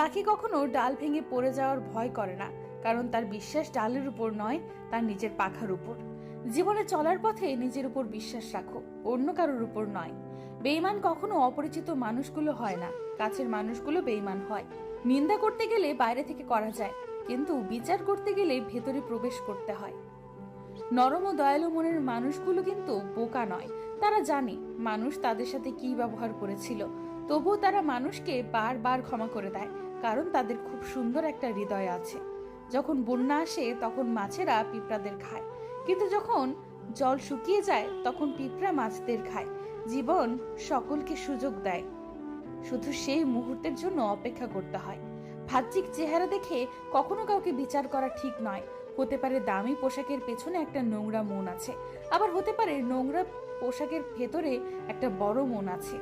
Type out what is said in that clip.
পাখি কখনো ডাল ভেঙে পড়ে যাওয়ার ভয় করে না, কারণ তার বিশ্বাস ডালের উপর নয়, তার নিজের পাখার উপর। জীবনে চলার পথে নিজের উপর বিশ্বাস রাখো, অন্য কারোর উপর নয়। বেঈমান কখনো অপরিচিত মানুষগুলো হয় না, কাছের মানুষগুলো বেঈমান হয়। নিন্দা করতে গেলে বাইরে থেকে করা যায়, কিন্তু বিচার করতে গেলে ভেতরে প্রবেশ করতে হয়। নরম ও দয়ালু মনের মানুষগুলো কিন্তু বোকা নয়। তারা জানে মানুষ তাদের সাথে কি ব্যবহার করেছিল, তবুও তারা মানুষকে বারবার ক্ষমা করে দেয়, কারণ তাদের খুব সুন্দর একটা হৃদয় আছে। যখন বন্যা আসে তখন মাছেরা পিঁপড়াদের খায়, কিন্তু যখন জল শুকিয়ে যায় তখন পিঁপড়া মাছদের খায়। জীবন সকলকে সুযোগ দেয়, শুধু সেই মুহূর্তের জন্য অপেক্ষা করতে হয়। বাহ্যিক চেহারা দেখে কখনো কাউকে বিচার করা ঠিক নয়। হতে পারে দামি পোশাকের পেছনে একটা নোংরা মন আছে, আবার হতে পারে নোংরা পোশাকের ভেতরে একটা বড় মন আছে।